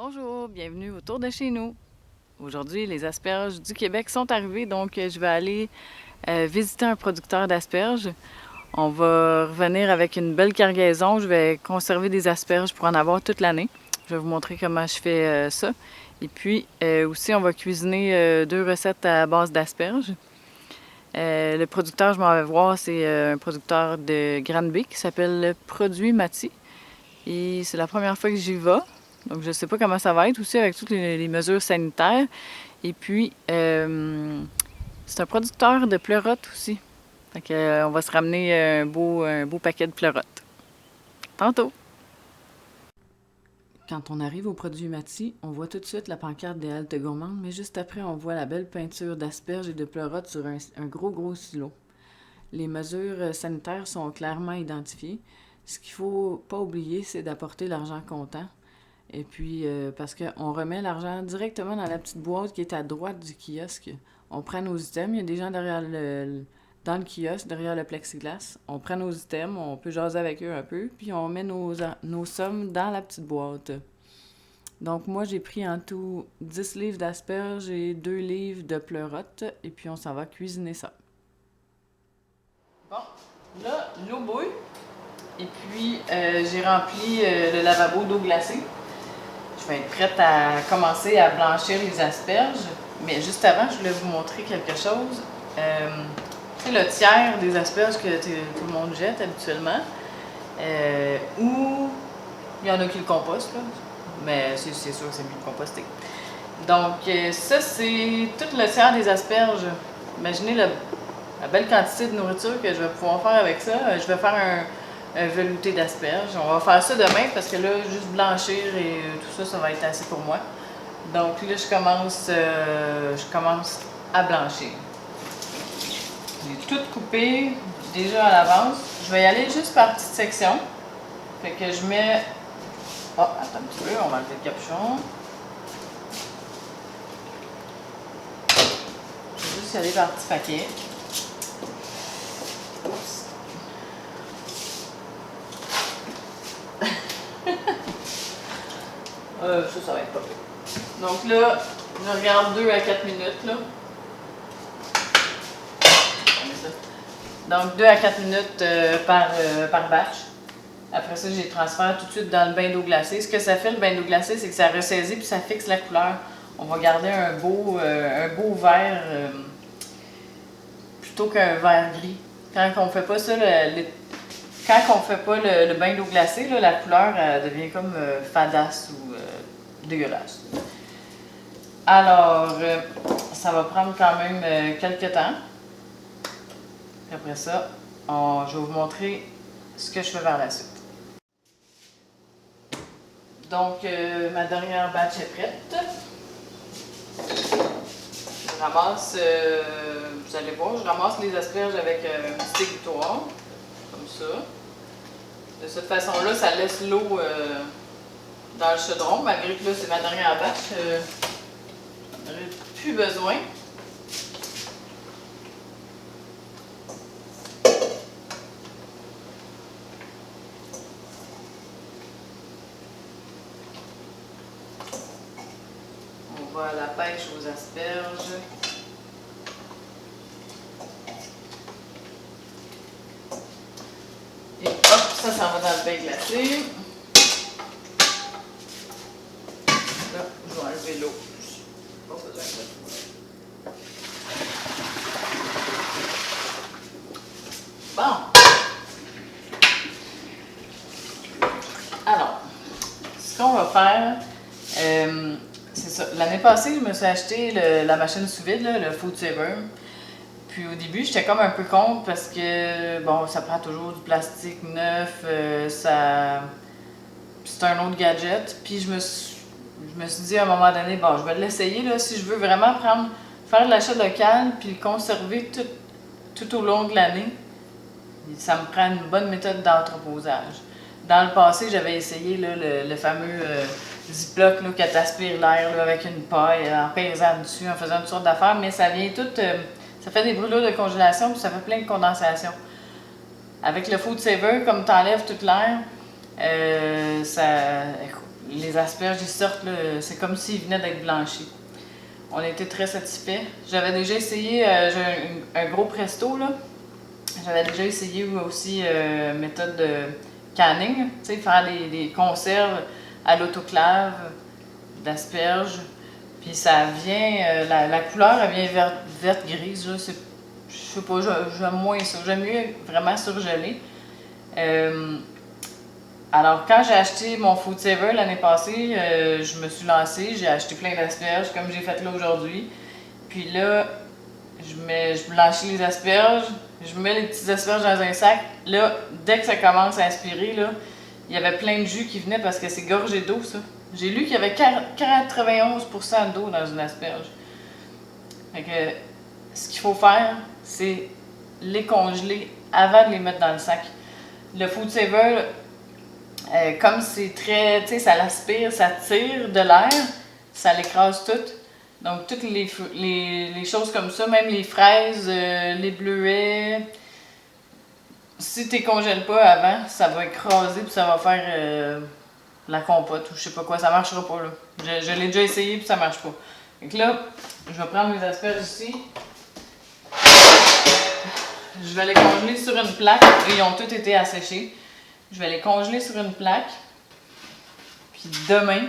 Bonjour, bienvenue autour de chez nous. Aujourd'hui, les asperges du Québec sont arrivées, donc je vais aller visiter un producteur d'asperges. On va revenir avec une belle cargaison. Je vais conserver des asperges pour en avoir toute l'année. Je vais vous montrer comment je fais ça. Et puis aussi, on va cuisiner 2 recettes à base d'asperges. Le producteur, je m'en vais voir, c'est un producteur de Granby qui s'appelle Produit Mati. Et c'est la première fois que j'y vais. Donc, je ne sais pas comment ça va être aussi avec toutes les mesures sanitaires. Et puis, c'est un producteur de pleurotes aussi. Fait que, on va se ramener un beau paquet de pleurotes. Tantôt! Quand on arrive au produit Mati, on voit tout de suite la pancarte des haltes gourmandes, mais juste après, on voit la belle peinture d'asperges et de pleurotes sur un gros silo. Les mesures sanitaires sont clairement identifiées. Ce qu'il ne faut pas oublier, c'est d'apporter l'argent comptant. Et puis, parce qu'on remet l'argent directement dans la petite boîte qui est à droite du kiosque. On prend nos items. Il y a des gens dans le kiosque, derrière le plexiglas. On prend nos items, on peut jaser avec eux un peu, puis on met nos sommes dans la petite boîte. Donc, moi, j'ai pris en tout 10 livres d'asperges et 2 livres de pleurotes. Et puis, on s'en va cuisiner ça. Bon, là, l'eau bouille. Et puis, j'ai rempli le lavabo d'eau glacée. Je vais être prête à commencer à blanchir les asperges. Mais juste avant, je voulais vous montrer quelque chose. C'est le tiers des asperges que tout le monde jette habituellement. Ou il y en a qui le compostent, là. Mais c'est sûr que c'est mieux de composter. Donc, ça, c'est tout le tiers des asperges. Imaginez la belle quantité de nourriture que je vais pouvoir faire avec ça. Je vais faire un velouté d'asperges. On va faire ça demain parce que là, juste blanchir et tout ça, ça va être assez pour moi. Donc là, je commence à blanchir. J'ai tout coupé déjà à l'avance. Je vais y aller juste par petites sections. Fait que je mets... Oh, attends un petit peu, on va enlever le capuchon. Je vais juste y aller par petits paquets. Oups. Ça va être pas pire. Donc là, je regarde 2 à 4 minutes, là. Donc 2 à 4 minutes par batch. Après ça, je les transfère tout de suite dans le bain d'eau glacée. Ce que ça fait, le bain d'eau glacée, c'est que ça ressaisit puis ça fixe la couleur. On va garder un beau vert plutôt qu'un vert gris. Quand on fait pas ça, quand on fait pas le bain d'eau glacée, là, la couleur devient comme fadasse ou dégueulasse. Alors, ça va prendre quand même quelques temps. Puis après ça, je vais vous montrer ce que je fais par la suite. Donc, ma dernière batch est prête. Je ramasse, vous allez voir, je ramasse les asperges avec un petit égouttoir, comme ça. De cette façon-là, ça laisse l'eau dans le chaudron, malgré que là, c'est ma dernière batch. J'en aurai plus besoin. On va à la pêche aux asperges. Et hop, ça va dans le bain glacé. Là, je vais enlever l'eau. Pas besoin de ça. Bon. Alors, ce qu'on va faire, c'est ça. L'année passée, je me suis acheté la machine sous vide, là, le Food Saver. Puis au début, j'étais comme un peu contre parce que, bon, ça prend toujours du plastique neuf, c'est un autre gadget. Puis je me suis dit à un moment donné, bon, je vais l'essayer, là, si je veux vraiment faire de l'achat local puis le conserver tout au long de l'année. Ça me prend une bonne méthode d'entreposage. Dans le passé, j'avais essayé là, le fameux Ziploc là, qui t'aspire l'air là, avec une paille, en pesant dessus, en faisant toutes sortes d'affaires, mais ça vient tout... ça fait des brûlures de congélation, puis ça fait plein de condensation. Avec le Food Saver, comme tu enlèves toute l'air, les asperges, ils sortent, c'est comme s'ils venaient d'être blanchis. On a été très satisfaits. J'avais déjà essayé, j'ai un gros presto, là. J'avais déjà essayé aussi méthode de canning, tu sais, faire des conserves à l'autoclave d'asperges. Puis ça vient, la couleur, elle vient verte-grise, là. Je sais pas, j'aime moins ça. J'aime mieux vraiment surgelé. Alors, quand j'ai acheté mon Food Saver l'année passée, je me suis lancée, j'ai acheté plein d'asperges, comme j'ai fait là aujourd'hui. Puis là, je blanchis les asperges, je mets les petites asperges dans un sac. Là, dès que ça commence à inspirer, là, il y avait plein de jus qui venaient parce que c'est gorgé d'eau, ça. J'ai lu qu'il y avait 91% d'eau dans une asperge. Fait que, ce qu'il faut faire, c'est les congeler avant de les mettre dans le sac. Le Food Saver, comme c'est très, tu sais, ça l'aspire, ça tire de l'air, ça l'écrase tout. Donc, toutes les choses comme ça, même les fraises, les bleuets, si tu les congèles pas avant, ça va écraser puis ça va faire la compote ou je sais pas quoi, ça marchera pas là. Je l'ai déjà essayé puis ça marche pas. Donc là, je vais prendre mes asperges ici. Je vais les congeler sur une plaque. Ils ont tous été asséchés. Je vais les congeler sur une plaque. Puis demain,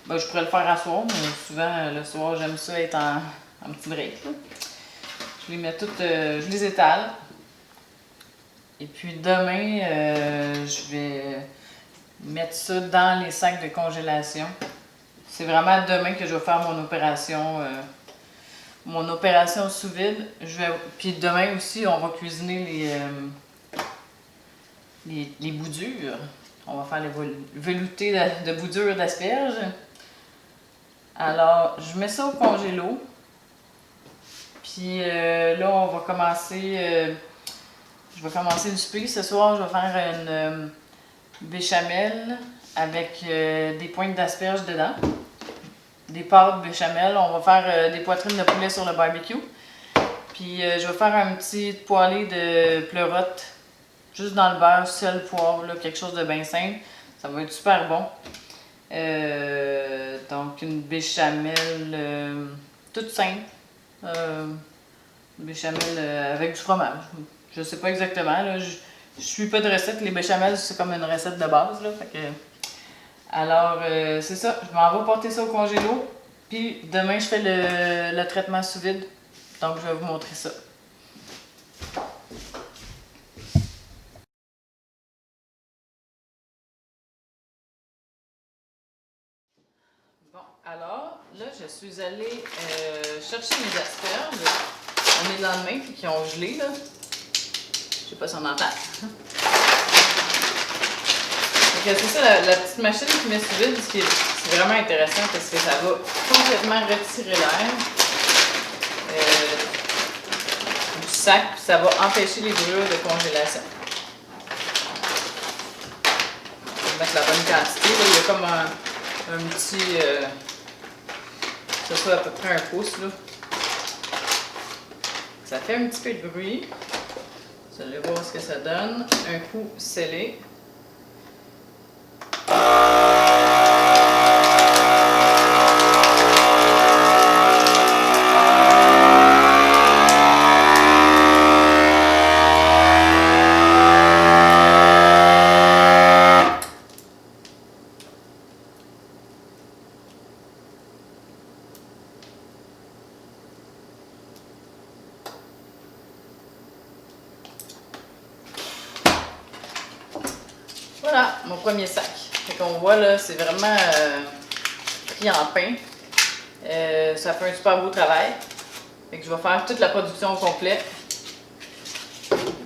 ben, je pourrais le faire à soir, mais souvent le soir, j'aime ça être en petit break. Là. Je les mets toutes, je les étale. Et puis demain, je vais mettre ça dans les sacs de congélation. C'est vraiment demain que je vais faire mon opération sous vide. Puis demain aussi, on va cuisiner les boudures. On va faire les veloutés de boudures d'asperges. Alors, je mets ça au congélo. Puis là, on va commencer. Je vais commencer le souper. Ce soir, je vais faire une béchamel avec des pointes d'asperges dedans. Des pâtes béchamel. On va faire des poitrines de poulet sur le barbecue. Puis je vais faire un petit poêlé de pleurotes. Juste dans le beurre, sel, poivre, là, quelque chose de bien simple. Ça va être super bon. Donc une béchamel toute simple. Béchamel avec du fromage. Je sais pas exactement. Là, je suis pas de recette. Les béchamels, c'est comme une recette de base. Là, fait que, alors, c'est ça. Je m'en vais porter ça au congélo. Puis demain, je fais le traitement sous vide. Donc, je vais vous montrer ça. Bon, alors, là, je suis allée chercher mes asperges. On est le lendemain, puis qui ont gelé, là. Je sais pas si on entend. C'est ça, la petite machine qui met sous vide, c'est vraiment intéressant parce que ça va complètement retirer l'air du sac, puis ça va empêcher les brûlures de congélation. Je vais mettre la bonne quantité. Là. Il y a comme un petit... que ce soit à peu près un pouce. Là. Ça fait un petit peu de bruit. Vous allez voir ce que ça donne. Un coup scellé. Voilà, mon premier sac. Fait qu'on voit là, c'est vraiment pris en pain. Ça fait un super beau travail. Fait que je vais faire toute la production au complet.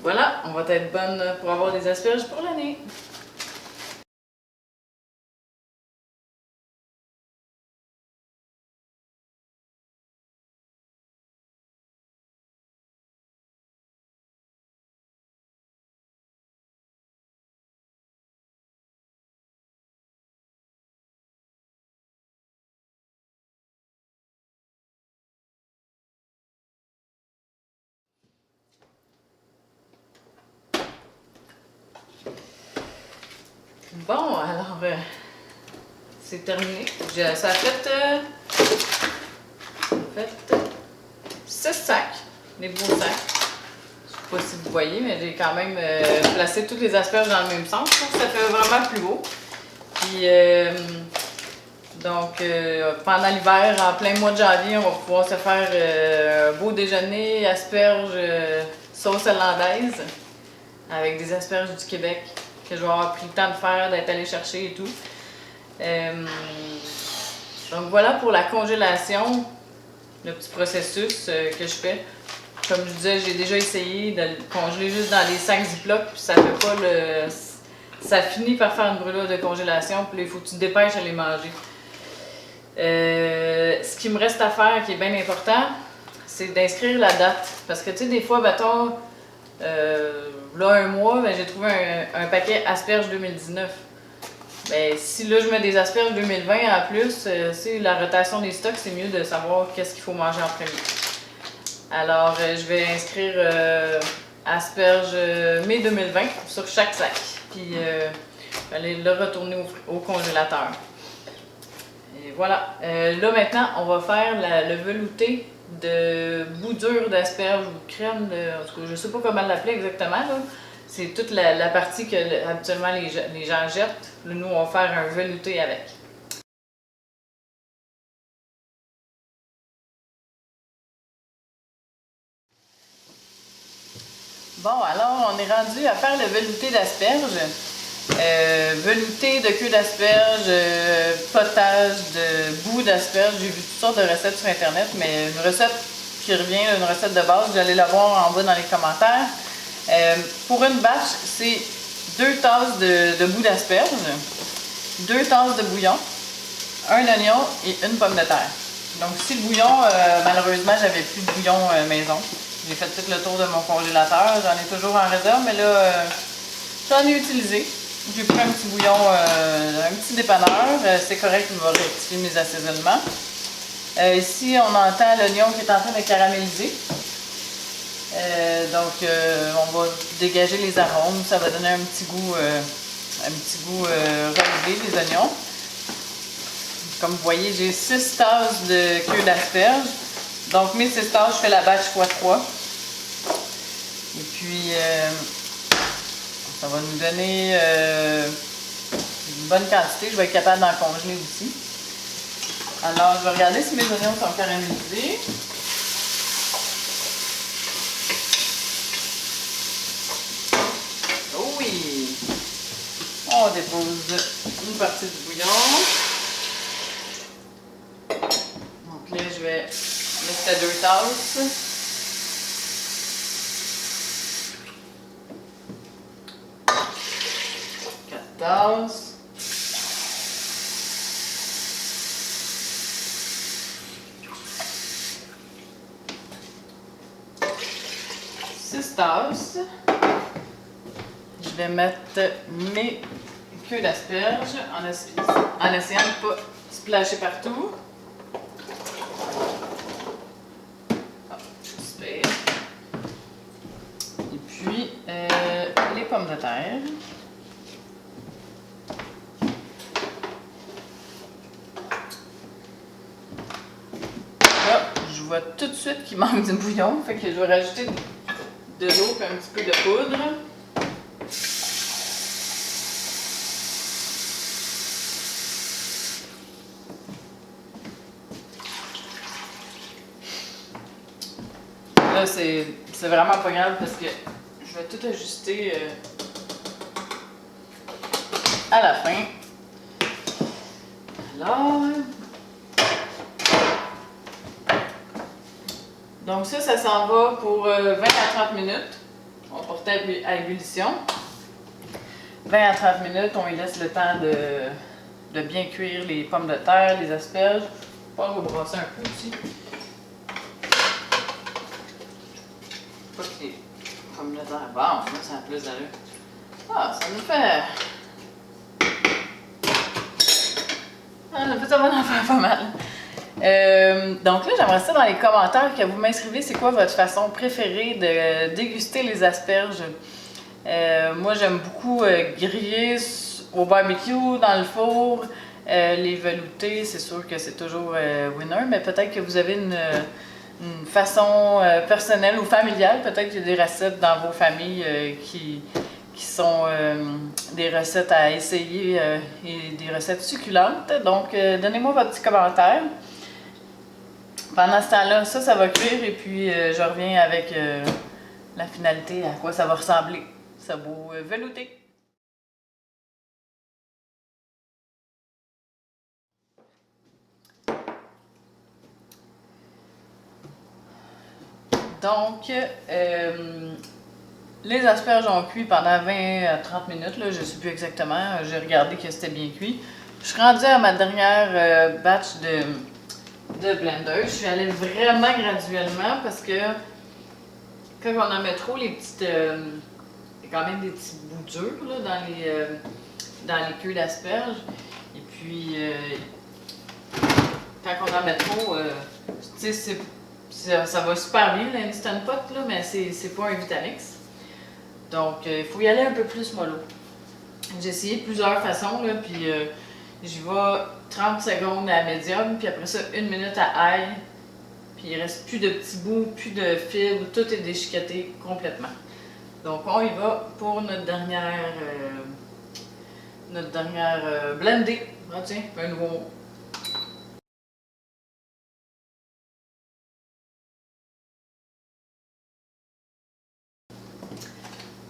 Voilà, on va être bonne pour avoir des asperges pour l'année. Bon, alors, c'est terminé. Ça a fait 6 sacs, des beaux sacs. Je sais pas si vous voyez, mais j'ai quand même placé toutes les asperges dans le même sens. Ça fait vraiment plus beau. Puis, donc, pendant l'hiver, en plein mois de janvier, on va pouvoir se faire un beau déjeuner, asperges, sauce hollandaise, avec des asperges du Québec, que je vais avoir pris le temps de faire, d'être allé chercher et tout. Donc voilà pour la congélation, le petit processus que je fais. Comme je disais, j'ai déjà essayé de le congeler juste dans les sacs Ziploc, puis ça fait pas le... Ça finit par faire une brûlure de congélation, puis là, il faut que tu te dépêches à les manger. Ce qui me reste à faire, qui est bien important, c'est d'inscrire la date. Parce que tu sais, des fois, mettons, là, un mois, ben, j'ai trouvé un paquet asperges 2019. Ben, si là, je mets des asperges 2020 en plus, la rotation des stocks, c'est mieux de savoir qu'est-ce qu'il faut manger en premier. Alors, je vais inscrire asperges mai 2020 sur chaque sac. Puis, aller le retourner au congélateur. Et voilà. Là, maintenant, on va faire le velouté de bout dur d'asperges ou crème de... En tout cas, je ne sais pas comment l'appeler exactement, là. C'est toute la partie que habituellement les gens jettent. Là, nous, on va faire un velouté avec. Bon, alors, on est rendu à faire le velouté d'asperges. Velouté de queue d'asperges, potage de bout d'asperges. J'ai vu toutes sortes de recettes sur Internet, mais une recette qui revient, une recette de base, vous allez la voir en bas dans les commentaires. Pour une bâche, c'est 2 tasses de bout d'asperges, 2 tasses de bouillon, un oignon et une pomme de terre. Donc si le bouillon, malheureusement, j'avais plus de bouillon maison. J'ai fait tout le tour de mon congélateur, j'en ai toujours en réserve, mais là, j'en ai utilisé. J'ai pris un petit bouillon, un petit dépanneur, c'est correct, il va rectifier mes assaisonnements. Ici, on entend l'oignon qui est en train de caraméliser. Donc, on va dégager les arômes, ça va donner un petit goût relevé des oignons. Comme vous voyez, j'ai 6 tasses de queue d'asperges. Donc, mes 6 tasses, je fais la batch x3. Et puis, ça va nous donner une bonne quantité. Je vais être capable d'en congeler aussi. Alors, je vais regarder si mes oignons sont caramélisés. Oh oui! On dépose une partie du bouillon. Donc là, je vais mettre à 2 tasses. Tasses. 6 tasses. Je vais mettre mes queues d'asperges en essayant de ne pas splasher partout. Super. Et puis, les pommes de terre. Je vois tout de suite qu'il manque du bouillon, fait que je vais rajouter de l'eau et un petit peu de poudre. Là, c'est vraiment pas grave parce que je vais tout ajuster à la fin. Alors... Donc ça s'en va pour 20 à 30 minutes. On va porter à ébullition. 20 à 30 minutes, on y laisse le temps de bien cuire les pommes de terre, les asperges. Je pense qu'on va brasser un peu aussi. Pas que les pommes de terre... Bon, là, ça a plus d'allure. Ah, ça nous fait... Ça va en faire pas mal. Donc là, j'aimerais ça dans les commentaires que vous m'inscrivez, c'est quoi votre façon préférée de déguster les asperges. Moi, j'aime beaucoup griller au barbecue, dans le four, Les veloutés, c'est sûr que c'est toujours winner, mais peut-être que vous avez une façon personnelle ou familiale. Peut-être qu'il y a des recettes dans vos familles qui sont des recettes à essayer et des recettes succulentes. Donc, donnez-moi votre petit commentaire. Pendant ce temps-là, ça va cuire et puis je reviens avec la finalité, à quoi ça va ressembler. Ça beau velouté. Donc, les asperges ont cuit pendant 20 à 30 minutes, là, je ne sais plus exactement. J'ai regardé que c'était bien cuit. Je suis rendue à ma dernière batch de blender. Je suis allée vraiment graduellement parce que quand on en met trop, les petites. Il y a quand même des petits bouts durs là, dans les queues d'asperges. Et puis, quand on en met trop, tu sais, ça va super bien l'Instant Pot, là, mais c'est pas un Vitamix. Donc, il faut y aller un peu plus mollo. J'ai essayé plusieurs façons, là, puis j'y vais 30 secondes à médium, puis après ça, 1 minute à high. Puis il reste plus de petits bouts, plus de fibres, tout est déchiqueté complètement. Donc, on y va pour notre dernière blendée. Ah, tiens, un nouveau mot.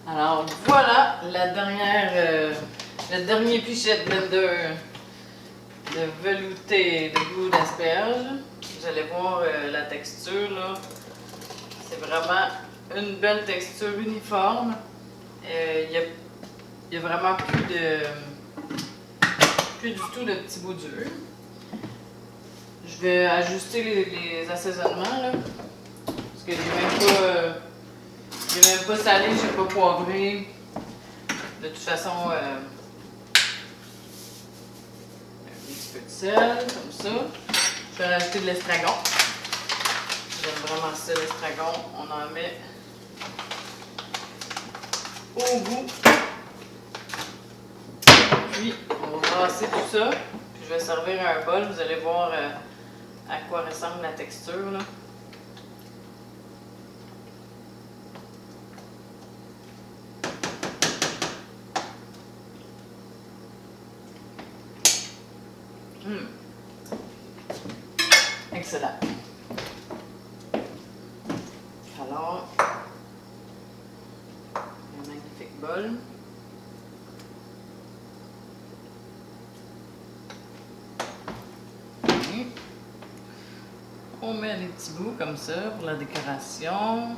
Alors voilà le dernier pichet de blender de velouté de goût d'asperge. Vous allez voir la texture là. C'est vraiment une belle texture uniforme. Il y a vraiment plus du tout de petits bouts durs. Je vais ajuster les assaisonnements là, parce que j'ai même pas salé, j'ai pas poivré. De toute façon, un petit peu de sel, comme ça. Je vais rajouter de l'estragon. J'aime vraiment ça, l'estragon. On en met au goût. Puis, on va brasser tout ça. Puis, je vais servir un bol. Vous allez voir à quoi ressemble la texture, là. Excellent. Alors, un magnifique bol. On met des petits bouts comme ça pour la décoration.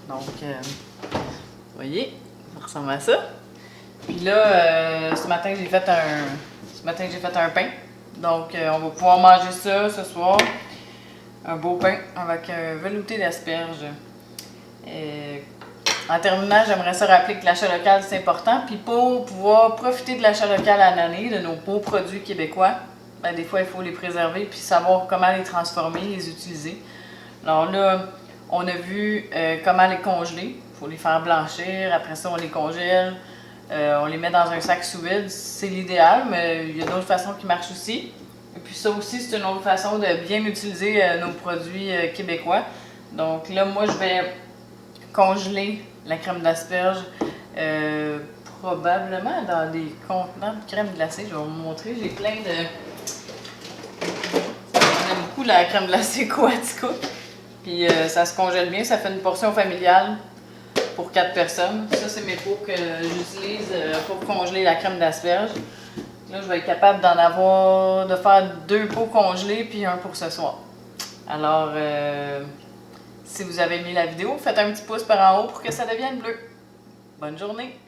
Donc, vous voyez, ça ressemble à ça. Puis là, ce matin, j'ai fait un pain. Donc, on va pouvoir manger ça ce soir. Un beau pain avec un velouté d'asperges. En terminant, j'aimerais ça rappeler que l'achat local, c'est important. Puis pour pouvoir profiter de l'achat local à l'année, de nos beaux produits québécois, ben, des fois, il faut les préserver puis savoir comment les transformer, les utiliser. Alors là, on a vu comment les congeler. Il faut les faire blanchir. Après ça, on les congèle. On les met dans un sac sous vide. C'est l'idéal, mais il y a d'autres façons qui marchent aussi. Et puis ça aussi, c'est une autre façon de bien utiliser nos produits québécois. Donc là, moi, je vais congeler la crème d'asperge probablement dans des contenants de crème glacée. Je vais vous montrer. J'ai plein de... J'aime beaucoup la crème glacée Coatico. Puis ça se congèle bien. Ça fait une portion familiale pour 4 personnes. Ça, c'est mes pots que j'utilise pour congeler la crème d'asperge. Là, je vais être capable de faire 2 pots congelés puis un pour ce soir. Alors, si vous avez aimé la vidéo, faites un petit pouce par en haut pour que ça devienne bleu. Bonne journée!